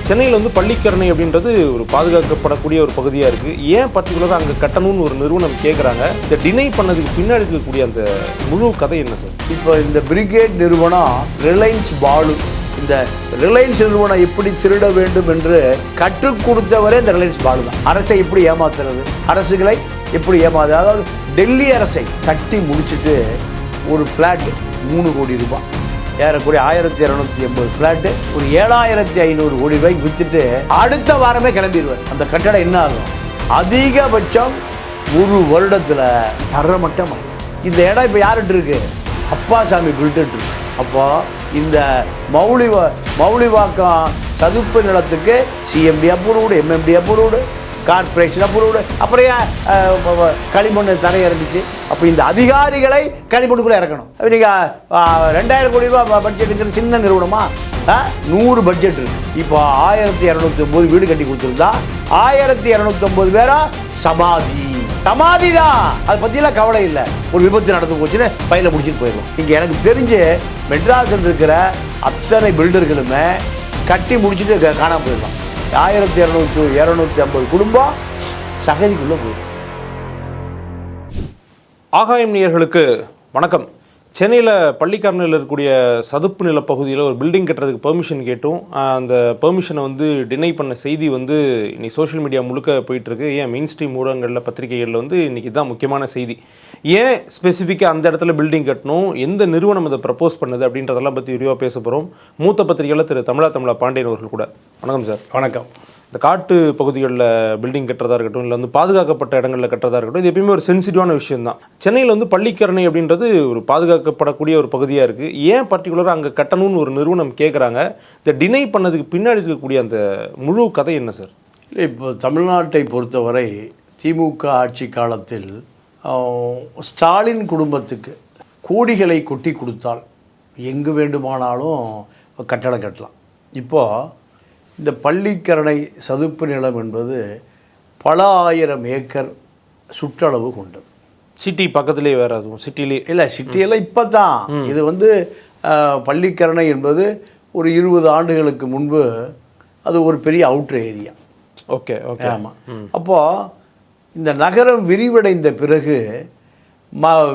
சென்னையில் வந்து பள்ளிக்கரணை அப்படின்றது ஒரு பாதுகாக்கப்படக்கூடிய ஒரு பகுதியாக இருக்குது. ஏன் பர்டிகுலராக அங்கே கட்டணும்னு ஒரு நிறுவனம் கேட்குறாங்க? இந்த டினை பண்ணதுக்கு பின்னாடி இருக்கக்கூடிய அந்த முழு கதை என்ன சார்? இப்போ இந்த பிரிகேட் நிறுவனம் ரிலையன்ஸ் பாலு, இந்த ரிலையன்ஸ் நிறுவனம் எப்படி திருட வேண்டும் என்று கற்றுக் கொடுத்தவரே இந்த ரிலையன்ஸ் பாலு தான். அரசை எப்படி ஏமாத்துறது, அரசுகளை எப்படி ஏமாது, அதாவது டெல்லி அரசை கட்டி முடிச்சுட்டு ஒரு ஃப்ளாட் 3 கோடி ரூபாய், ஏறக்குறைய 1280 ஃப்ளாட்டு ஒரு 7500 கோடி ரூபாய்க்கு விற்றுட்டு அடுத்த வாரமே கிளம்பிடுவார். அந்த கட்டடம் என்ன ஆகும்? அதிகபட்சம் ஒரு வருடத்தில் தரமட்டமாக. இந்த இடம் இப்போ யார்கிட்ட இருக்கு? அப்பாசாமி பில்டர் இருக்கு. அப்போ இந்த மௌலிவாக்கம் சதுப்பு நிலத்துக்கு CMD approved, MMT approved, corporation approved, அப்புறம் களிமண் தரையை இருந்துச்சு. அப்போ இந்த அதிகாரிகளை களிமண்ணுக்குள்ளே இறக்கணும். நீங்கள் 2000 கோடி ரூபா பட்ஜெட்டுங்கிற சின்ன நிறுவனமா? 100 பட்ஜெட் இருக்கு. இப்போ 1209 வீடு கட்டி கொடுத்துருந்தா 1209 பேரா சமாதி தான். அதை பற்றிலாம் கவலை இல்லை. ஒரு விபத்து நடந்து போச்சுன்னு பையில முடிச்சுட்டு போயிடுவோம். இங்கே எனக்கு தெரிஞ்சு மெட்ராஸில் இருக்கிற அத்தனை பில்டர்களுமே கட்டி முடிச்சுட்டு காணாமல் போயிடலாம். 1250 குடும்பம் சகதிக்குள்ளே போயிடும். ஆகாயம் நேயர்களுக்கு வணக்கம். சென்னையில் பள்ளிக்கரணையில் இருக்கக்கூடிய சதுப்பு நில பகுதியில் ஒரு பில்டிங் கட்டுறதுக்கு பெர்மிஷன் கேட்டும் அந்த பெர்மிஷனை வந்து டினை பண்ண செய்தி வந்து இன்னைக்கு சோஷியல் மீடியா முழுக்க போயிட்டுருக்கு. ஏன் மெயின் ஸ்ட்ரீம் ஊடகங்களில் பத்திரிகைகளில் வந்து இன்றைக்கி தான் முக்கியமான செய்தி. ஏன் ஸ்பெசிஃபிக்காக அந்த இடத்துல பில்டிங் கட்டணும், எந்த நிறுவனம் அதை ப்ரப்போஸ் பண்ணுது அப்படின்றதெல்லாம் பற்றி விரிவாக பேச போகிறோம். மூத்த பத்திரிகையில் திரு தமிழா பாண்டியன் அவர்கள் கூட. வணக்கம் சார். வணக்கம். இந்த காட்டு பகுதிகளில் பில்டிங் கட்டுறதா இருக்கட்டும், இல்லை வந்து பாதுகாக்கப்பட்ட இடங்களில் கட்டுறதா இருக்கட்டும், இது எப்பயுமே ஒரு சென்சிட்டிவான விஷயம் தான். சென்னையில் வந்து பள்ளிக்கரணை அப்படின்றது ஒரு பாதுகாக்கப்படக்கூடிய ஒரு பகுதியாக இருக்குது. ஏன் பர்டிகுலராக அங்கே கட்டணும்னு ஒரு நிறுவனம் கேட்குறாங்க? இந்த டினை பண்ணதுக்கு பின்னாடி இருக்கக்கூடிய அந்த முழு கதை என்ன சார்? இல்லை, இப்போ தமிழ்நாட்டை பொறுத்தவரை திமுக ஆட்சி காலத்தில் ஸ்டாலின் குடும்பத்துக்கு கோடிகளை கொட்டி கொடுத்தால் எங்கு வேண்டுமானாலும் கட்டடம் கட்டலாம். இப்போது இந்த பள்ளிக்கரணை சதுப்பு நிலம் என்பது பல ஆயிரம் ஏக்கர் சுற்றளவு கொண்டது. சிட்டி பக்கத்துலேயே வேறு அதுவும் சிட்டிலே இல்லை, சிட்டியெல்லாம் இப்போ தான். இது வந்து பள்ளிக்கரணை என்பது ஒரு 20 ஆண்டுகளுக்கு முன்பு அது ஒரு பெரிய அவுட்டர் ஏரியா. Okay okay. ஆமாம். அப்போது இந்த நகரம் விரிவடைந்த பிறகு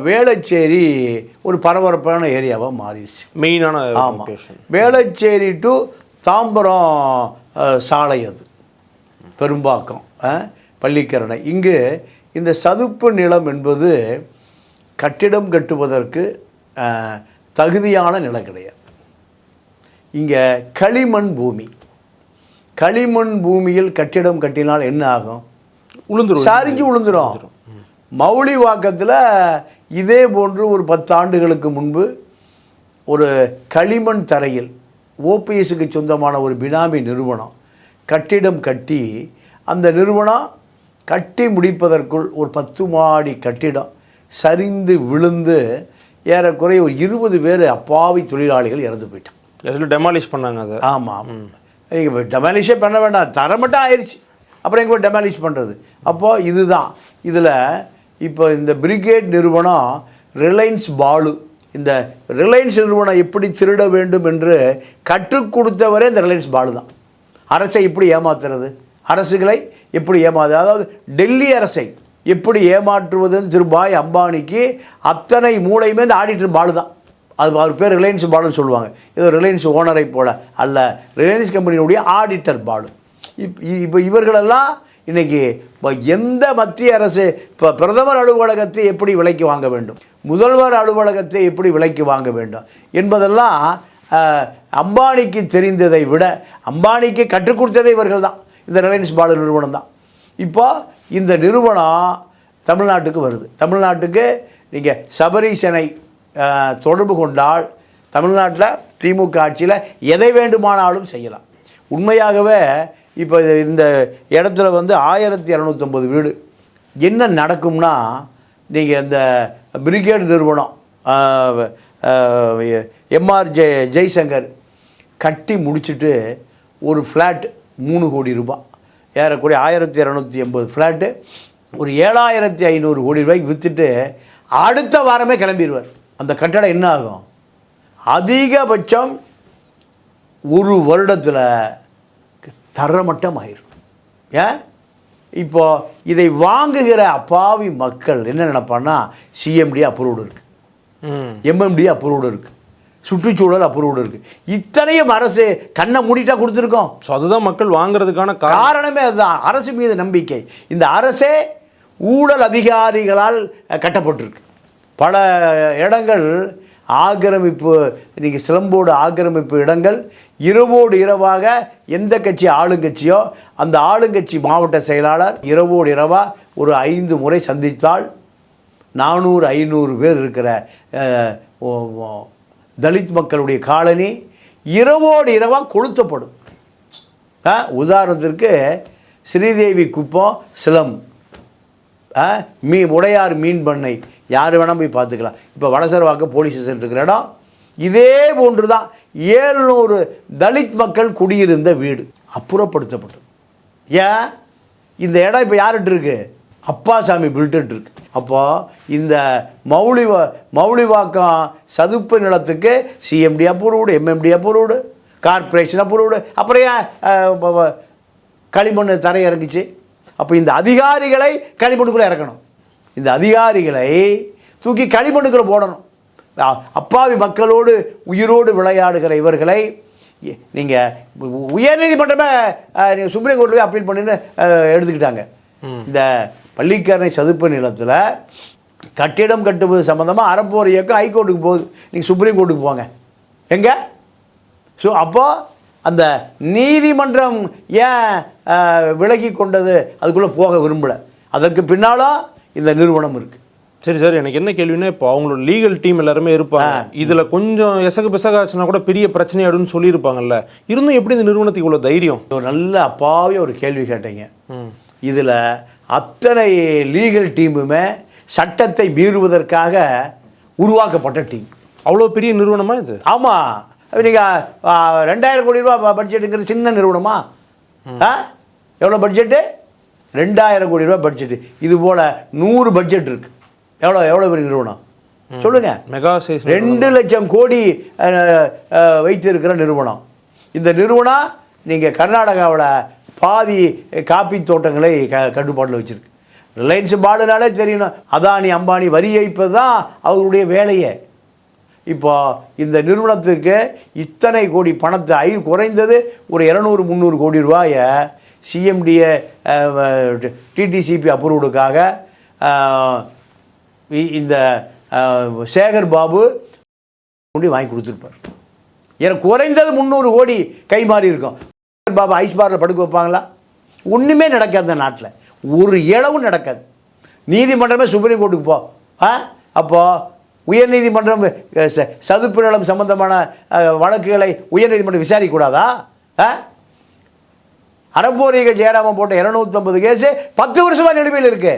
வேளச்சேரி ஒரு பரபரப்பான ஏரியாவாக மாறிடுச்சு. மெயினான. ஆமாம், வேளச்சேரி டு தாம்பரம் சாலை, அது பெரும்பாக்கம், பள்ளிக்கரணை. இங்கு இந்த சதுப்பு நிலம் என்பது கட்டிடம் கட்டுவதற்கு தகுதியான நிலம் கிடையாது. இங்கே களிமண் பூமி. களிமண் பூமியில் கட்டிடம் கட்டினால் என்ன ஆகும்? சரிஞ்சு விழுந்துடும். மௌலிவாக்கத்தில் இதே போன்று ஒரு 10 ஆண்டுகளுக்கு முன்பு ஒரு களிமண் தரையில் ஓபிஎஸ்க்கு சொந்தமான ஒரு பினாமி நிறுவனம் கட்டிடம் கட்டி, அந்த நிறுவனம் கட்டி முடிப்பதற்குள் ஒரு 10 மாடி கட்டிடம் சரிந்து விழுந்து ஏறக்குறைய ஒரு 20 பேர் அப்பாவி தொழிலாளிகள் இறந்து போயிட்டான். அதில் டெமாலிஷ் பண்ணாங்க அதை. ஆமாம், நீங்கள் டெமாலிஷே பண்ண வேண்டாம், தரமட்டம் ஆயிடுச்சு, அப்புறம் எங்கே டெமாலிஷ் பண்ணுறது? அப்போது இதுதான் இதில். இப்போ இந்த பிரிகேட் நிறுவனம் ரிலையன்ஸ் பாலு, இந்த ரிலையன்ஸ் நிறுவனம் எப்படி திருட வேண்டும் என்று கற்றுக் கொடுத்தவரே இந்த ரிலையன்ஸ் பாலு தான். அரசை எப்படி ஏமாத்துறது, அரசுகளை எப்படி ஏமாது, அதாவது டெல்லி அரசை எப்படி ஏமாற்றுவதுன்னு திரு பாய் அம்பானிக்கு அத்தனை மூளையுமே இந்த ஆடிட்டர் பாலு தான். அது அவர் பேர் ரிலையன்ஸ் பாலுன்னு சொல்லுவாங்க. ஏதோ ரிலையன்ஸ் ஓனரை போல அல்ல, ரிலையன்ஸ் கம்பெனியுடைய ஆடிட்டர் பாலு. இப்போ இவர்களெல்லாம் இன்றைக்கி எந்த மத்திய அரசு, இப்போ பிரதமர் அலுவலகத்தை எப்படி விலைக்கு வாங்க வேண்டும், முதல்வர் அலுவலகத்தை எப்படி விலைக்கு வாங்க வேண்டும் என்பதெல்லாம் அம்பானிக்கு தெரிந்ததை விட அம்பானிக்கு கற்றுக் கொடுத்ததே இவர்கள் தான், இந்த ரிலையன்ஸ் பாலு நிறுவனம் தான். இப்போ இந்த நிறுவனம் தமிழ்நாட்டுக்கு வருது. தமிழ்நாட்டுக்கு நீங்கள் சபரீசனை தொடர்பு கொண்டால் தமிழ்நாட்டில் திமுக ஆட்சியில் எதை வேண்டுமானாலும் செய்யலாம். உண்மையாகவே இப்போ இந்த இடத்துல வந்து 1250 வீடு. என்ன நடக்கும்னா, நீங்கள் இந்த பிரிகேட் நிறுவனம் எம்ஆர் ஜெய்சங்கர் கட்டி முடிச்சுட்டு ஒரு ஃப்ளாட் 3 கோடி ரூபாய், ஏறக்குறைய 1280 ஃப்ளாட்டு ஒரு 7500 கோடி ரூபாய்க்கு விற்றுட்டு அடுத்த வாரமே கிளம்பிடுவார். அந்த கட்டடம் என்ன ஆகும்? அதிகபட்சம் ஒரு வருடத்தில் தரமட்டம் ஆயிரும். ஏன் இப்போ இதை வாங்குகிற அப்பாவி மக்கள் என்ன நினைப்பான்னா, சிஎம்டி அப்ரூவ்டு இருக்குது, எம்எம்டி அப்ரூவ்டு இருக்குது, சுற்றுச்சூழல் அப்ரூவ்டு இருக்குது, இத்தனையும் அரசு கண்ணை மூடிட்டா கொடுத்துருக்கோம். ஸோ அதுதான் மக்கள் வாங்குறதுக்கான காரணமே அதுதான், அரசு மீது நம்பிக்கை. இந்த அரசே ஊழல் அதிகாரிகளால் கட்டப்பட்டிருக்கு. பல இடங்கள் ஆக்கிரமிப்பு, நீங்கள் சிலம்போடு ஆக்கிரமிப்பு இடங்கள் இரவோடு இரவாக எந்த கட்சி ஆளுங்கட்சியோ அந்த ஆளுங்கட்சி மாவட்ட செயலாளர் இரவோடு இரவாக ஒரு 5 முறை சந்தித்தால் 400-500 பேர் இருக்கிற தலித் மக்களுடைய காலனி இரவோடு இரவாக கொளுத்தப்படும். உதாரணத்திற்கு ஸ்ரீதேவி குப்பம், சிலம், உடையார் மீன் பண்ணை, யார் வேணால் போய் பார்த்துக்கலாம். இப்போ வடசரவாக்கம் போலீஸ் ஸ்டேஷன் இருக்கிற இடம் இதே போன்று தான். 700 தலித் மக்கள் குடியிருந்த வீடு அப்புறப்படுத்தப்பட்டது. ஏன் இந்த இடம் இப்போ யார்கிட்ட இருக்கு? அப்பாசாமி பில்டட் இருக்கு. அப்போ இந்த மௌலிவாக்கம் சதுப்பு நிலத்துக்கு CMD approved, MMT approved, corporation approved, அப்புறம் ஏன் களிமண் தரை இறங்குச்சு? அப்போ இந்த அதிகாரிகளை களிமண்ணுக்குள்ளே இறக்கணும், இந்த அதிகாரிகளை தூக்கி களிமண்ணுக்குள்ளே போடணும். அப்பாவி மக்களோடு உயிரோடு விளையாடுகிற இவர்களை நீங்கள் உயர்நீதிமன்றமே நீங்கள் சுப்ரீம் கோர்ட்லேயே அப்பீல் பண்ணின்னு எடுத்துக்கிட்டாங்க. இந்த பள்ளிக்கரணை சதுப்பு நிலத்தில் கட்டிடம் கட்டுவது சம்மந்தமாக அறப்போர் இயக்கம் ஹைகோர்ட்டுக்கு போகுது, நீங்கள் சுப்ரீம் கோர்ட்டுக்கு போங்க. எங்கே? ஸோ அப்போது அந்த நீதிமன்றம் ஏன் விலகி கொண்டது? அதுக்குள்ளே போக விரும்பலை. அதற்கு பின்னாலும் இந்த நிறுவனம் இருக்குது. சரி சார், எனக்கு என்ன கேள்வின்னா, இப்போ அவங்களோட லீகல் டீம் எல்லாருமே இருப்பாங்க, இதில் கொஞ்சம் பிசகாச்சுன்னா கூட பெரிய பிரச்சனையாடுன்னு சொல்லியிருப்பாங்கல்ல, இருந்தும் எப்படி இந்த நிறுவனத்துக்கு இவ்வளோ தைரியம்? ஒரு நல்ல அப்பாவே ஒரு கேள்வி கேட்டீங்க. இதில் அத்தனை லீகல் டீமுமே சட்டத்தை மீறுவதற்காக உருவாக்கப்பட்ட டீம். அவ்வளோ பெரிய நிறுவனமா இது? ஆமாம். நீங்கள் 2000 கோடி ரூபா பட்ஜெட்டுங்கிறது சின்ன நிறுவனமா? எவ்வளோ பட்ஜெட்டு? 2000 கோடி ரூபா பட்ஜெட்டு. இது போல் 100 பட்ஜெட் இருக்குது. எவ்வளோ பெரிய நிறுவனம் சொல்லுங்கள்? மெகா சைஸ் 2 லட்சம் கோடி வைத்திருக்கிற நிறுவனம். இந்த நிறுவனம் நீங்கள் கர்நாடகாவில் பாதி காப்பி தோட்டங்களை கட்டுப்பாட்டில் வச்சுருக்கு. ரிலையன்ஸ் பாலுனாலே தெரியணும், அதானி அம்பானி வரி ஏய்ப்பது தான் அவர்களுடைய வேலையே. இப்போ இந்த நிறுவனத்துக்கு இத்தனை கோடி பணத்தை குறைந்தது ஒரு 200-300 கோடி ரூபாயை சிஎம்டிஏ டிடிசிபி அப்ரூவ்டுக்காக இந்த சேகர் பாபு வாங்கி கொடுத்துருப்பார். எனக்கு குறைந்தது 300 கோடி கை மாறி இருக்கும். சேகர் பாபு ஐஸ் பாரில் படுக்க வைப்பாங்களா? ஒன்றுமே நடக்காது இந்த நாட்டில், ஒரு இளவும் நடக்காது. நீதிமன்றமே சுப்ரீம் கோர்ட்டுக்கு போ. அப்போது உயர்நீதிமன்றம் சதுப்பு நிலம் சம்பந்தமான வழக்குகளை உயர்நீதிமன்றம் விசாரிக்கக்கூடாதா? அறப்போரிக ஜெயராமன் போட்ட 250 கேஸு 10 வருஷமாக நிலுவையில் இருக்கு.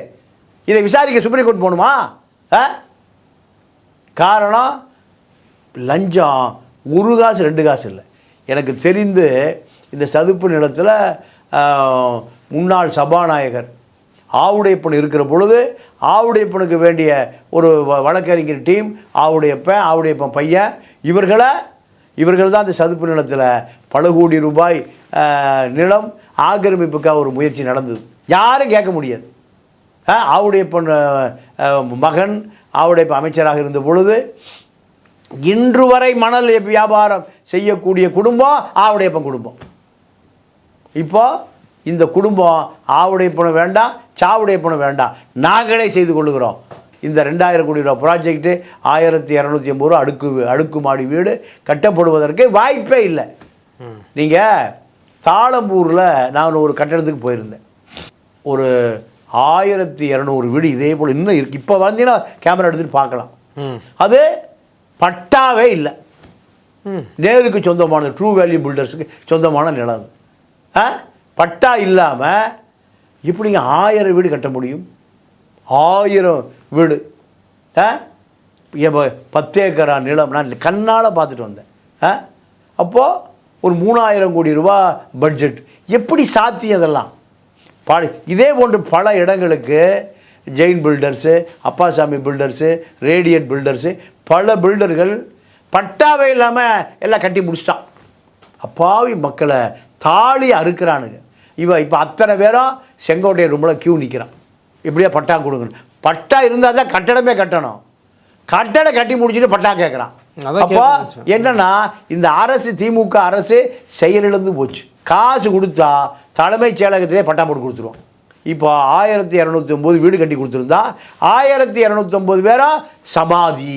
இதை விசாரிக்க சுப்ரீம் கோர்ட் போகணுமா? காரணம் லஞ்சம். 1 காசு 2 காசு இல்லை. எனக்கு தெரிந்து இந்த சதுப்பு நிலத்தில் முன்னாள் சபாநாயகர் ஆவுடையப்பன் இருக்கிற பொழுது ஆவுடையப்பனுக்கு வேண்டிய ஒரு வழக்கறிஞர் டீம், ஆவுடையப்பன் பையன், இவர்கள் தான் இந்த சதுப்பு நிலத்தில் பல கோடி ரூபாய் நிலம் ஆக்கிரமிப்புக்காக ஒரு முயற்சி நடந்தது. யாரும் கேட்க முடியாது. ஆவுடையப்பன் மகன் ஆவுடையப்பன் அமைச்சராக இருந்த பொழுது இன்று வரை மணல் வியாபாரம் செய்யக்கூடிய குடும்பம் ஆவுடையப்பன் குடும்பம். இப்போ இந்த குடும்பம் ஆவுடையப்பனும் வேண்டாம், சாவுடையப்பனும் வேண்டாம், நாங்களே செய்து கொள்ளுகிறோம். இந்த 2000 கோடி ரூபா ப்ராஜெக்ட்டு 1250 ரூபா அடுக்குமாடி வீடு கட்டப்படுவதற்கு வாய்ப்பே இல்லை. நீங்கள் தாளம்பூரில் நான் ஒரு கட்டடத்துக்கு போயிருந்தேன். ஒரு 1200 வீடு இதே போல் இன்னும் இருக்கு. இப்போ வந்தீங்கன்னா கேமரா எடுத்துகிட்டு பார்க்கலாம். அது பட்டாவே இல்லை. நேருக்கு சொந்தமான ட்ரூ வேல்யூ பில்டர்ஸுக்கு சொந்தமான நிலம். பட்டா இல்லாமல் எப்படிங்க 1000 வீடு கட்ட முடியும்? 1000 வீடு 10 ஏக்கரா நிலம் நான் கண்ணால் பார்த்துட்டு வந்தேன். அப்போது ஒரு 3000 கோடி ரூபா பட்ஜெட் எப்படி சாத்தியம்? அதெல்லாம் இதே போன்று பல இடங்களுக்கு Jain builders, Appasamy builders, radiant builders, பல பில்டர்கள் பட்டாவே இல்லாமல் எல்லாம் கட்டி முடிச்சிட்டான். அப்பாவி மக்களை தாலி அறுக்கிறானுங்க. இப்போ அத்தனை பேரும் செங்கோட்டை ரூமில் கியூ நிற்கிறான். இப்படியே பட்டா கொடுக்கணும். பட்டா இருந்தால் தான் கட்டடமே கட்டணும். கட்டடம் கட்டி முடிச்சுட்டு பட்டா கேட்குறான். அப்போ என்னன்னா இந்த அரசு, திமுக அரசு செயலிழந்து போச்சு. காசு கொடுத்தா தலைமைச் செயலகத்திலே பட்டா போட்டு கொடுத்துருவோம். இப்போ 1209 வீடு கட்டி கொடுத்துருந்தா 1209 பேரா சமாதி.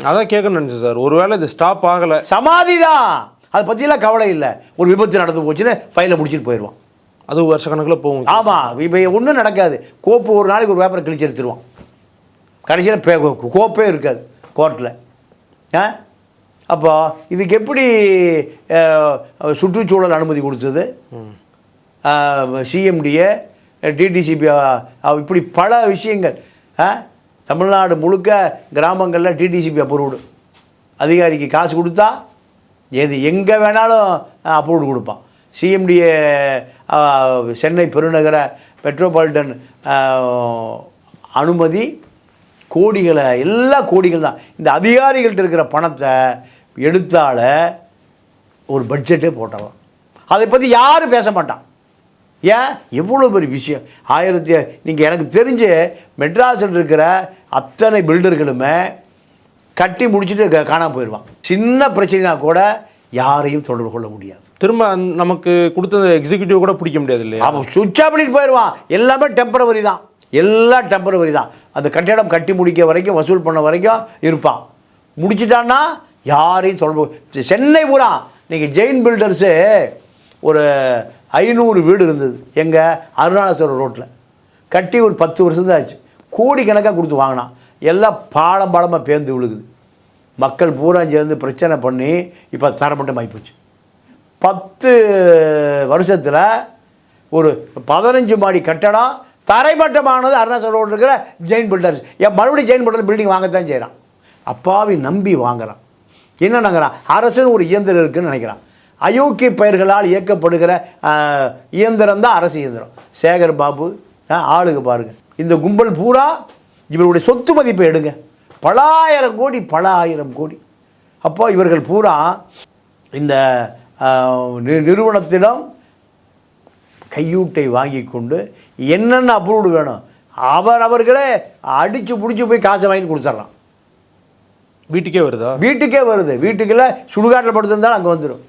அதான் கேட்கணும்னு நினச்சேன் சார். ஒருவேளை இது ஸ்டாப் ஆகலை, சமாதி தான், அதை பற்றியெல்லாம் கவலை இல்லை. ஒரு விபத்து நடந்து போச்சுன்னு ஃபைலை முடிச்சுட்டு போயிடுவான். அது வருஷக்கணக்கில் போகும். ஆமாம், இப்போ ஒன்றும் நடக்காது. கோப்பு ஒரு நாளைக்கு ஒரு பேப்பரை கிழிச்சு எடுத்துருவான். கடைசியில் கோப்பே இருக்காது கோர்ட்டில். அப்போ இதுக்கு எப்படி சுற்றுச்சூழல் அனுமதி கொடுத்தது? சிஎம்டிஏ, டிடிசிபி, இப்படி பல விஷயங்கள். தமிழ்நாடு முழுக்க கிராமங்களில் டிடிசிபி அப்ரூவ்டு. அதிகாரிக்கு காசு கொடுத்தா எங்கே வேணாலும் அப்ரூவ்டு கொடுப்பான். சிஎம்டிஏ சென்னை பெருநகர மெட்ரோபாலிட்டன் அனுமதி கோடிகளை, எல்லா கோடிகள் தான். இந்த அதிகாரிகள்ட்ட இருக்கிற பணத்தை எடுத்தால ஒரு பட்ஜெட்டே போட்டலாம். அதை பற்றி யாரும் பேச மாட்டான். ஏன்? எவ்வளோ பெரிய விஷயம். நீங்கள் எனக்கு தெரிஞ்சு மெட்ராஸில் இருக்கிற அத்தனை பில்டர்களுமே கட்டி முடிச்சுட்டு காணாமல் போயிடுவான். சின்ன பிரச்சனைனா கூட யாரையும் தொடர்பு கொள்ள முடியாது. திரும்ப நமக்கு கொடுத்த எக்ஸிக்யூட்டிவ் கூட பிடிக்க முடியாது இல்லையா? அவன் சுவிட்ச் ஆஃப் பண்ணிட்டு போயிடுவான். எல்லாமே டெம்பரவரி தான், எல்லாம் டெம்பரவரி தான். அந்த கட்டிடம் கட்டி முடிக்க வரைக்கும், வசூல் பண்ண வரைக்கும் இருப்பான். முடிச்சுட்டான்னா யாரையும் தொடர்பு. சென்னை பூரா நீங்கள் ஜெயின் பில்டர்ஸு ஒரு 500 வீடு இருந்தது எங்கள் அருணாச்சலம் ரோட்டில். கட்டி ஒரு 10 வருஷம் தான் ஆச்சு. கோடிக்கணக்காக கொடுத்து வாங்கினான். எல்லாம் பாலமாக பேர்ந்து விழுகுது. மக்கள் பூரா சேர்ந்து பிரச்சனை பண்ணி இப்போ தரமட்டம் ஆகிப்போச்சு. 10 வருஷத்தில் ஒரு 15 மாடி கட்டடம் தரைமட்டமானது அருணாச்சல ரோடு இருக்கிற ஜெயின் பில்டர்ஸ். மறுபடியும் ஜெயின் பில்டர் பில்டிங் வாங்கத்தான் செய்கிறான். அப்பாவி நம்பி வாங்குறான். என்ன நினைக்கிறான்? அரசுன்னு ஒரு இயந்திரம் இருக்குதுன்னு நினைக்கிறான். அயோக்கிய பெயர்களால் இயக்கப்படுகிற இயந்திரம் தான் அரசு இயந்திரம். சேகர் பாபு ஆளுங்க பாருங்கள். இந்த கும்பல் பூரா இவருடைய சொத்து மதிப்பை எடுங்க, பல ஆயிரம் கோடி, பல ஆயிரம் கோடி. அப்போ இவர்கள் பூரா இந்த நிறுவனத்திடம் கையூட்டை வாங்கி கொண்டு என்னென்ன அப்ரூவ்டு வேணும் அவர்களே அடித்து பிடிச்சி போய் காசை வாங்கி கொடுத்துட்றான். வீட்டுக்கே வருதா? வீட்டுக்கே வருது. வீட்டுக்குள்ள சுடுகாட்டில் படுத்திருந்தாலும் அங்கே வந்துடும்,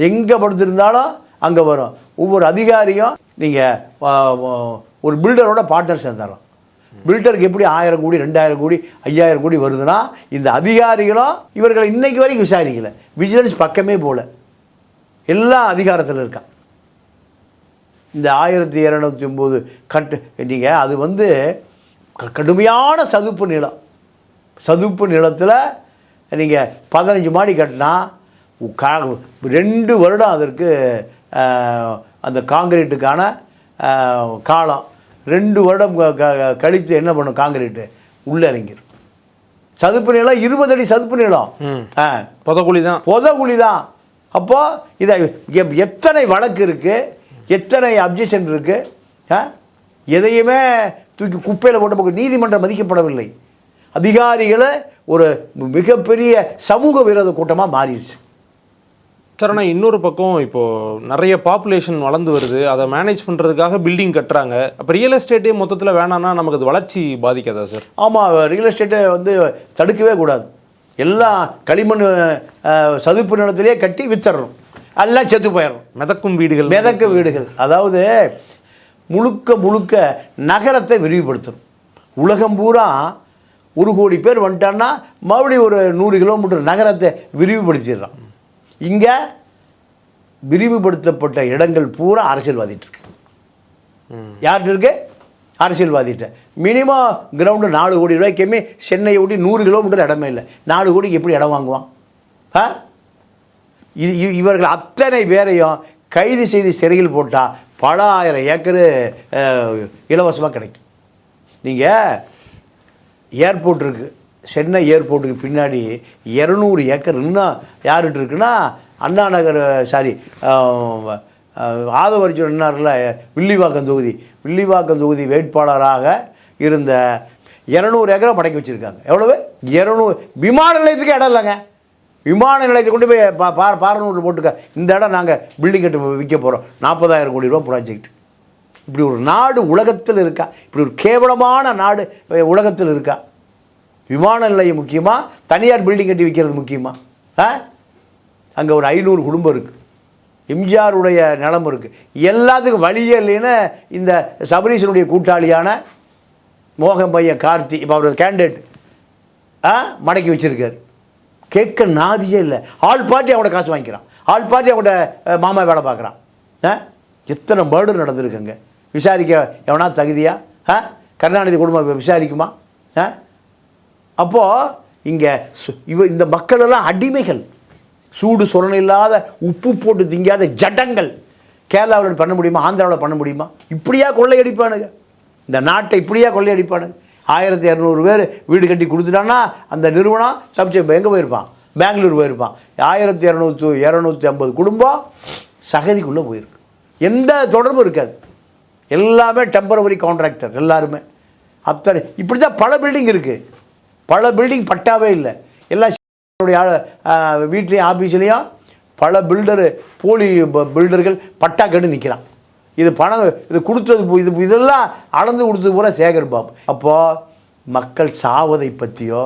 எங்கே படுத்திருந்தாலும் அங்கே வரும். ஒவ்வொரு அதிகாரியும் நீங்கள் ஒரு பில்டரோட பார்ட்னர் சேர்ந்துடலாம். பில்டருக்கு எப்படி 1000 கோடி, 2000 கோடி, 5000 கோடி வருதுன்னா இந்த அதிகாரிகளும் இவர்களை இன்னைக்கு வரைக்கும் விசாரிக்கல. விஜிலன்ஸ் பக்கமே போல, எல்லாம் அதிகாரத்தில் இருக்கான். இந்த 1209 நீங்கள் அது வந்து கடுமையான சதுப்பு நிலம். சதுப்பு நிலத்தில் நீங்கள் 15 மாடி கட்டினா 2 வருடம் அதற்கு அந்த காங்கிரீட்டுக்கான காலம். 2 வருடம் கழித்து என்ன பண்ணும்? காங்கிரீட்டு உள்ளே இறங்கிடும். சதுப்பு நிலம் 20 அடி சதுப்பு நிலம், புதகுழி தான், புதகுழி தான். அப்போ இதை எத்தனை வழக்கு இருக்குது, எத்தனை அப்ஜெக்ஷன் இருக்குது. எதையுமே தூக்கி குப்பையில் போட்ட நீதிமன்றம் மதிக்கப்படவில்லை. அதிகாரிகளை ஒரு மிகப்பெரிய சமூக விரோத கூட்டமாக மாறிடுச்சு. சார், ஆனால் இன்னொரு பக்கம் இப்போது நிறைய பாப்புலேஷன் வளர்ந்து வருது. அதை மேனேஜ் பண்ணுறதுக்காக பில்டிங் கட்டுறாங்க. அப்போ ரியல் எஸ்டேட்டே மொத்தத்தில் வேணான்னா நமக்கு அது வளர்ச்சி பாதிக்காதா சார்? ஆமாம், ரியல் எஸ்டேட்டை வந்து தடுக்கவே கூடாது. எல்லாம் களிமண் சதுப்பு நிலத்திலே கட்டி வித்துறோம், எல்லாம் செத்து போயிடும். மிதக்கும் வீடுகள், மிதக்க வீடுகள். அதாவது முழுக்க முழுக்க நகரத்தை விரிவுபடுத்தணும். உலகம் பூரா 1 கோடி பேர் வந்துட்டான்னா மறுபடியும் ஒரு 100 கிலோமீட்டர் நகரத்தை விரிவுபடுத்திடுறான். இங்கே விரிவுபடுத்தப்பட்ட இடங்கள் பூரா அரசியல்வாதிட்டு இருக்கு. யார்கிட்ட இருக்கு? அரசியல்வாதிட்ட. மினிமம் கிரவுண்டு 4 கோடி ரூபாய்க்குமே சென்னையை ஒட்டி 100 கிலோமீட்டர் இடமே இல்லை. 4 கோடிக்கு எப்படி இடம் வாங்குவான்? இவர்கள் அத்தனை பேரையும் கைது செய்து சிறையில் போட்டால் பல ஆயிரம் ஏக்கரு இலவசமாக கிடைக்கும். நீங்கள் ஏர்போர்ட் இருக்குது, சென்னை ஏர்போர்ட்டுக்கு பின்னாடி 200 ஏக்கர் இன்னும் யார்கிட்ட இருக்குன்னா அண்ணா நகர், சாரி ஆதவரிச்சு என்னார்ல வில்லிவாக்கம் தொகுதி வேட்பாளராக இருந்த 200 ஏக்கரை படைக்க வச்சுருக்காங்க. எவ்வளவு? 200. விமான நிலையத்துக்கு இடம் இல்லைங்க. விமான நிலையத்தை கொண்டு போய் பாரனூரில் போட்டுக்க, இந்த இடம் நாங்கள் பில்டிங் கட்டு விற்க போகிறோம், 40,000 கோடி ரூபா ப்ராஜெக்ட். இப்படி ஒரு நாடு உலகத்தில் இருக்கா? இப்படி ஒரு கேவலமான நாடு உலகத்தில் இருக்கா? விமான நிலையம் முக்கியமா, தனியார் பில்டிங் கட்டி விற்கிறது முக்கியமா? அங்கே ஒரு 500 குடும்பம் இருக்குது, எம்ஜிஆருடைய நிலம் இருக்குது, எல்லாத்துக்கும் வழியே இல்லைன்னு இந்த சபரீஷனுடைய கூட்டாளியான மோகன் பையன் கார்த்தி, இப்போ அவர் கேண்டிடேட் மடக்கி வச்சுருக்கார். கேட்க நாதியே இல்லை. ஆள் பார்ட்டி அவங்களோட காசு வாங்கிக்கிறான், ஆள் பார்ட்டி அவங்களோட மாமா வேலை பார்க்குறான். எத்தனை மர்டர் நடந்திருக்குங்க. விசாரிக்க எவனா தகுதியா? கருணாநிதி குடும்பம் விசாரிக்குமா? அப்போது இங்கே இந்த மக்கள் எல்லாம் அடிமைகள், சூடு சொரணை இல்லாத உப்பு போட்டு திங்காத ஜடங்கள். கேரளாவில் பண்ண முடியுமா? ஆந்திராவில் பண்ண முடியுமா? இப்படியா கொள்ளையடிப்பானுங்க இந்த நாட்டை? இப்படியா கொள்ளையடிப்பானுங்க? 1200 பேர் வீடு கட்டி கொடுத்துட்டான்னா அந்த நிறுவனம் தப்பிச்சு எங்கே போயிருப்பான்? பெங்களூர் போயிருப்பான். 1250 குடும்பம் சகதிக்குள்ளே போயிருக்கு. எந்த தொடர்பும் இருக்காது, எல்லாமே டெம்பரவரி கான்ட்ராக்டர் எல்லாருமே. அத்தனை இப்படி தான் பல பில்டிங் இருக்குது. பல பில்டிங் பட்டாவே இல்லை. எல்லா வீட்லேயும் ஆஃபீஸ்லேயும் பல போலி பில்டர்கள் பட்டா கட்டு நிற்கிறான். இது பணம், இது கொடுத்தது, இதெல்லாம் அளந்து கொடுத்தது பூரா சேகர் பாபு. அப்போது மக்கள் சாவதை பற்றியோ,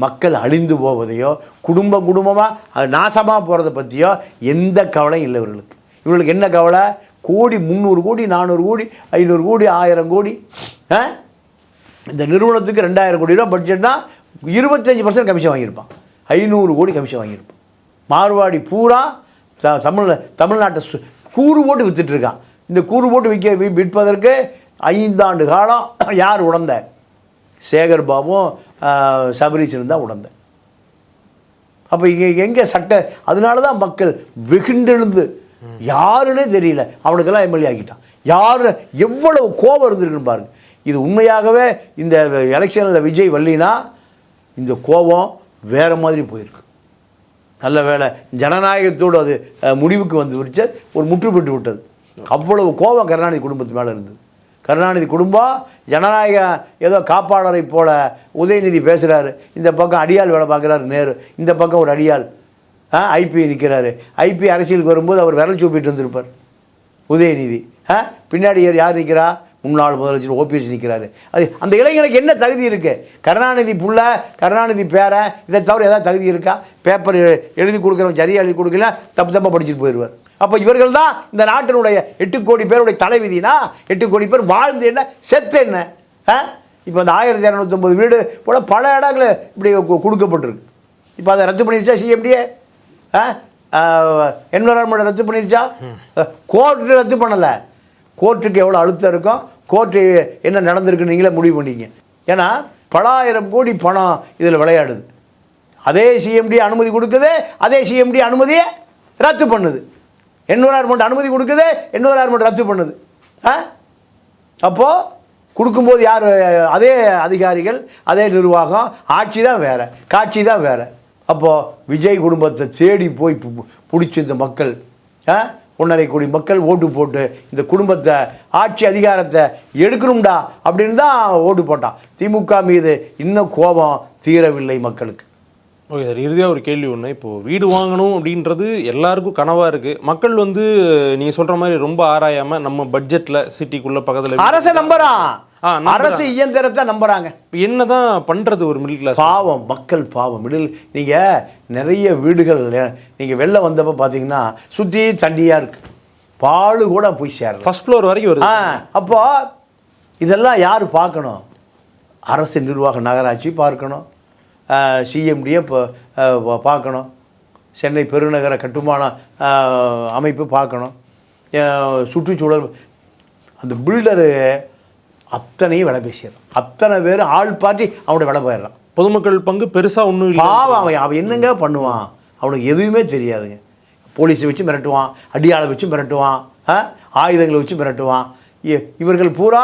மக்கள் அழிந்து போவதையோ, குடும்பமாக நாசமாக போகிறத பற்றியோ எந்த கவலையும் இல்லை இவர்களுக்கு. இவர்களுக்கு என்ன கவலை? கோடி, 300 கோடி, 400 கோடி, 500 கோடி, 1000 கோடி. இந்த நிறுவனத்துக்கு 2000 கோடி ரூபா பட்ஜெட்னா 25% கமிஷன் வாங்கியிருப்பான். 500 கோடி கமிஷன் வாங்கியிருப்பான். மார்வாடி பூரா தமிழ்நாட்டை கூறு போட்டு விற்றுட்டு இருக்கான். இந்த கூறு போட்டு விற்பதற்கு 5 ஆண்டு காலம் யார் உணர்ந்த? சேகர் பாபும் சபரீஷனும் தான் உணர்ந்த. அப்போ இங்கே எங்கே சட்ட? அதனால தான் மக்கள் வெகுண்டெழுந்து, யாருன்னே தெரியல, அவனுக்கெல்லாம் எம்எல்ஏ ஆக்கிட்டான். யார் எவ்வளவு கோபம் இருந்திருக்குன்னு பாருங்க. இது உண்மையாகவே இந்த எலெக்ஷனில் விஜய் வள்ளினா இந்த கோபம் வேறு மாதிரி போயிருக்கு. நல்ல வேலை ஜனநாயகத்தோடு அது முடிவுக்கு வந்து விடுச்சு, ஒரு முற்றுப்பட்டு விட்டது. அவ்வளவு கோபம் கருணாநிதி குடும்பத்து மேலே இருந்தது. கருணாநிதி குடும்பம் ஜனநாயகம் ஏதோ காப்பாளரை போல உதயநிதி பேசுகிறாரு, இந்த பக்கம் அடியால் வேலை பார்க்குறாரு நேரு, இந்த பக்கம் ஒரு அடியால் ஐபி நிற்கிறாரு. ஐபி அரசியலுக்கு வரும்போது அவர் விரல் சூப்பிட்டு வந்திருப்பார் உதயநிதி. பின்னாடி யார் நிற்கிறா? முன்னாள் முதலமைச்சர் ஓபிஎஸ் நிற்கிறாரு. அது அந்த இளைஞனுக்கு என்ன தகுதி இருக்குது? கருணாநிதி புள்ள, கருணாநிதி பேரன், இதை தவிர ஏதாவது தகுதி இருக்கா? பேப்பர் எழுதி கொடுக்குறவன் சரியாக எழுதி கொடுக்கல, தப்பாக படிச்சுட்டு போயிடுவார். அப்போ இவர்கள் தான் இந்த நாட்டினுடைய 8 கோடி பேருடைய தலைவிதினா, 8 கோடி பேர் வாழ்ந்து என்ன செத்து என்ன? இப்போ அந்த 1250 வீடு போல் பல இடங்கள் இப்படி கொடுக்கப்பட்டிருக்கு. இப்போ அதை ரத்து பண்ணிருச்சா சிஎம்டிஏ? என்விரான்மெண்ட் ரத்து பண்ணிருச்சா? கோர்ட்டு ரத்து பண்ணலை. கோர்ட்டுக்கு எவ்வளோ அழுத்தம் இருக்கும், கோர்ட்டு என்ன நடந்திருக்குன்னு நீங்களே முடிவு பண்ணிங்க. ஏன்னா பல ஆயிரம் கோடி பணம் இதில் விளையாடுது. அதே சிஎம்டி அனுமதி கொடுக்குது, அதே சிஎம்டி அனுமதியை ரத்து பண்ணுது. என்விரான்மெண்ட் அனுமதி கொடுக்குது, என்விரான்மெண்ட் ரத்து பண்ணுது. அப்போது கொடுக்கும்போது யார்? அதே அதிகாரிகள், அதே நிர்வாகம். ஆட்சி தான் வேறு, காட்சி தான் வேறு. அப்போது விஜய் குடும்பத்தை தேடி போய் பிடிச்சி இந்த மக்கள் 1.5 கோடி மக்கள் ஓட்டு போட்டு இந்த குடும்பத்தை, ஆட்சி அதிகாரத்தை எடுக்கணும்டா அப்படின்னு தான் ஓட்டு போட்டான். திமுக மீது இன்னும் கோபம் தீரவில்லை மக்களுக்கு. ஓகே சார், இறுதியாக ஒரு கேள்வி ஒன்று. இப்போது வீடு வாங்கணும் அப்படின்றது எல்லாருக்கும் கனவாக இருக்குது. மக்கள் வந்து நீங்கள் சொல்கிற மாதிரி ரொம்ப ஆராயாமல் நம்ம பட்ஜெட்டில் சிட்டிக்குள்ளே பக்கத்தில் அரசை நம்புறான், அரசு இயந்திரத்தை நம்புறாங்க. என்னதான் பண்ணுறது ஒரு மிடில் கிளாஸ்? பாவம் மக்கள், பாவம். நீங்கள் நிறைய வீடுகள் நீங்கள் வெளில வந்தப்போ பார்த்தீங்கன்னா சுற்றி தண்ணியாக இருக்குது, பால் கூட போய் சேரல, ஃபர்ஸ்ட் ஃப்ளோர் வரைக்கும் வருது. அப்போ இதெல்லாம் யார் பார்க்கணும்? அரசு நிர்வாக நகராட்சி பார்க்கணும், சிஎம்டியை பார்க்கணும், சென்னை பெருநகர கட்டுமான அமைப்பு பார்க்கணும், சுற்றுச்சூழல். அந்த பில்டரு அத்தனையும் விலை பேசிடுறான். அத்தனை பேர் ஆள் பார்ட்டி அவனோட விலை போயிடுறான். பொதுமக்கள் பங்கு பெருசாக ஒன்றும் இல்லை. பாவம், அவன் என்னங்க பண்ணுவான்? அவனுக்கு எதுவுமே தெரியாதுங்க. போலீஸை வச்சு மிரட்டுவான், அடியாளை வச்சு மிரட்டுவான், ஆயுதங்களை வச்சு மிரட்டுவான். இவர்கள் பூரா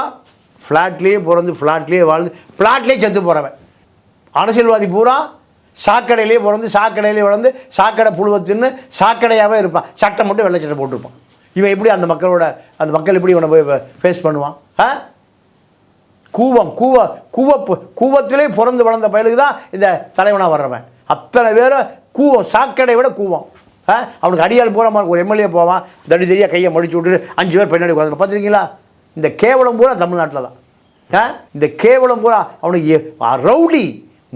ஃப்ளாட்லேயே பிறந்து, ஃப்ளாட்லேயே வாழ்ந்து, ஃப்ளாட்லேயே செத்து போகிறவன். அரசியல்வாதி பூரா சாக்கடையிலே பிறந்து, சாக்கடையிலே வளர்ந்து, சாக்கடை புழுவை தின்னு சாக்கடையாகவே இருப்பான். சட்டை மட்டும் வெள்ளை சட்டை போட்டிருப்பான். இவன் எப்படி அந்த மக்கள் எப்படி இவனை போய் ஃபேஸ் பண்ணுவான்? கூவத்திலே பிறந்து வளர்ந்த பயலுக்கு தான் இந்த தலைவனாக வர்றவன். அத்தனை பேரை கூவம், சாக்கடை விட கூவம். அவனுக்கு அடியால் பூரா மாதிரி ஒரு எம்எல்ஏ போவான், தடி தெரியா கையை மடிச்சு விட்டுட்டு 5 பேர் பின்னாடி உட்காந்து பார்த்துருக்கீங்களா? இந்த கேவலம் பூரா தமிழ்நாட்டில் தான். இந்த கேவலம் பூரா அவனுக்கு ரவுடி,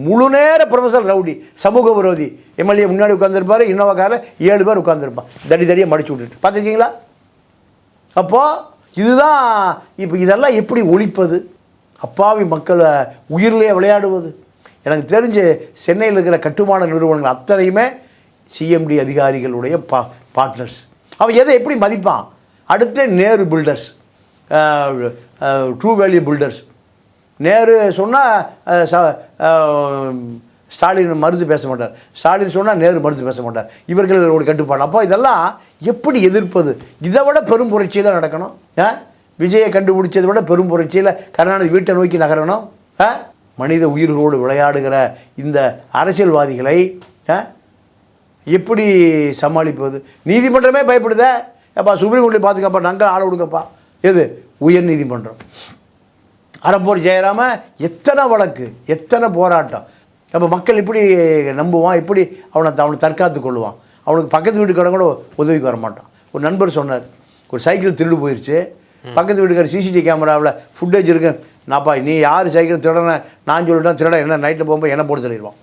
முழு நேர ப்ரொஃபஸர் ரவுடி, சமூக விரோதி. எம்எல்ஏ முன்னாடி உட்காந்துருப்பார், இன்னொரு காரில் 7 பேர் உட்காந்துருப்பான், தடி தடியாக மடிச்சு விட்டுட்டு பார்த்துருக்கீங்களா? அப்போது இதுதான். இப்போ இதெல்லாம் எப்படி ஒழிப்பது? அப்பாவி மக்களை உயிரிலேயே விளையாடுவது? எனக்கு தெரிஞ்சு சென்னையில் இருக்கிற கட்டுமான நிறுவனங்கள் அத்தனையுமே சிஎம்டி அதிகாரிகளுடைய பார்ட்னர்ஸ். அவன் எதை எப்படி மதிப்பான்? அடுத்து Nehru builders, true value builders. Nehru சொன்னால் ஸ்டாலின் மறுத்து பேச மாட்டார், ஸ்டாலின் சொன்னால் நேரு மறுத்து பேச மாட்டார். இவர்களுடைய கட்டுப்பாடு. அப்போ இதெல்லாம் எப்படி எதிர்ப்பது? இதை விட பெரும் புரட்சியில் நடக்கணும். விஜயை கண்டுபிடிச்சதை விட பெரும் புரட்சியில் கருணாநிதி வீட்டை நோக்கி நகரணும். மனித உயிர்களோடு விளையாடுகிற இந்த அரசியல்வாதிகளை எப்படி சமாளிப்பது? நீதிமன்றமே பயப்படுதே. அப்பா சுப்ரீம் கோர்ட்டில் பார்த்துக்கப்பா, நாங்கள் ஆள விடுங்கப்பா. எது? உயர் நீதிமன்றம். அறப்போர் ஜெயராம எத்தனை வழக்கு, எத்தனை போராட்டம். அப்போ மக்கள் இப்படி நம்புவான், இப்படி அவனை தற்காத்து கொள்ளுவான். அவனுக்கு பக்கத்து வீட்டுக்காரன் கூட உதவிக்கு வர மாட்டான். ஒரு நண்பர் சொன்னார், ஒரு சைக்கிள் திருடு போயிடுச்சு, பக்கத்து வீட்டுக்கார சிசிடிவி கேமராவில் ஃபுட்டேஜ் இருக்கு, நாப்பா நீ யார் சைக்கிள் திருடன நான் சொல்லிட்டேன், திருட என்ன நைட்டில் போகும்போது என்ன போட்டு சொல்லிடுவான்.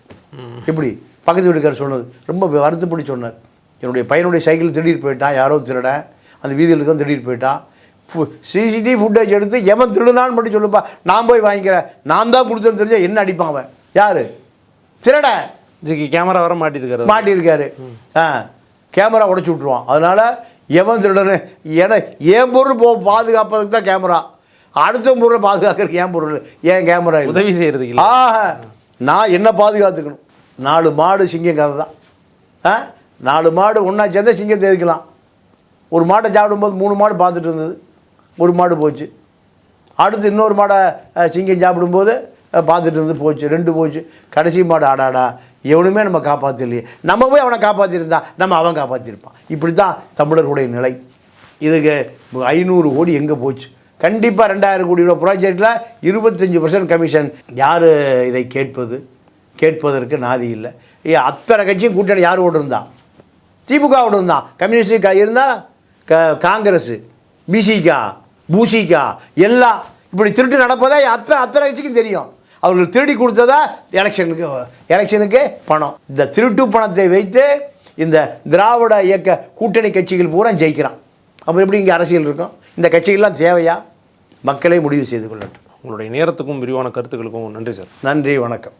இப்படி பக்கத்து வீட்டுக்காரர் சொன்னது ரொம்ப வருத்தப்படி சொன்னார். என்னுடைய பையனுடைய சைக்கிள் திருடிட்டு போயிட்டான், யாரோ திருட அந்த வீதியில் இருக்க திருடிட்டு போயிட்டான். சிசிடிவி ஃபுட்டேஜ் எடுத்து எவன் திருடுனான்னு மட்டும் சொல்லுப்பா, நான் போய் வாங்கிக்கிறேன், நான் தான் கொடுத்தேன்னு தெரிஞ்சா என்ன அடிப்பான் அவன்? யார் திருட? இதுக்கு கேமரா வர மாட்டியிருக்காரு. கேமரா உடச்சி விட்ருவான். அதனால் எவன் திருடனு என் பொருள் பாதுகாப்பதுக்கு தான் கேமரா, அடுத்த பொருளை பாதுகாக்கிறதுக்கு என் பொருள், ஏன் கேமரா உதவி செய்யறதுக்கு? நான் என்ன பாதுகாத்துக்கணும்? 4 மாடு சிங்கம் கதை தான். 4 மாடு ஒன்றா சேர்ந்தா சிங்கத்தை எதுக்கலாம். ஒரு மாட்டை சாப்பிடும்போது 3 மாடு பார்த்துட்டு இருந்தது, ஒரு மாடு போச்சு. அடுத்து இன்னொரு மாடை சிங்கம் சாப்பிடும்போது பார்த்துட்டு இருந்து போச்சு, 2 போச்சு. கடைசி மாடு ஆடாடா எவனுமே நம்ம காப்பாற்றலையே, நம்ம போய் அவனை காப்பாற்றிருந்தா நம்ம அவன் காப்பாற்றிருப்பான். இப்படி தான் தமிழர்களுடைய நிலை. இதுக்கு 500 கோடி எங்கே போச்சு? கண்டிப்பாக 2000 கோடி ரூபா ப்ராஜெக்டில் 25% கமிஷன். யார் இதை கேட்பதற்கு நாதி இல்லை. அத்தனை கட்சியும் கூட்டணி யார் ஓடு இருந்தா? திமுகவோடு இருந்தான், கம்யூனிஸ்ட் இருந்தால் காங்கிரஸ், பிசிகா, பூசிகா எல்லாம் இப்படி திருட்டு நடப்பதா அத்தனை கட்சிக்கும் தெரியும். அவர்கள் திருடி கொடுத்ததா எலெக்ஷனுக்கு பணம். இந்த திருட்டு பணத்தை வைத்து இந்த திராவிட இயக்க கூட்டணி கட்சிகள் பூரா ஜெயிக்கிறான். அப்போ எப்படி இங்கே அரசியல் இருக்கும்? இந்த கட்சிகள்லாம் தேவையா? மக்களை முடிவு செய்து கொள்ளட்டும். உங்களுடைய நேரத்துக்கும் விரிவான கருத்துக்களுக்கும் நன்றி சார். நன்றி, வணக்கம்.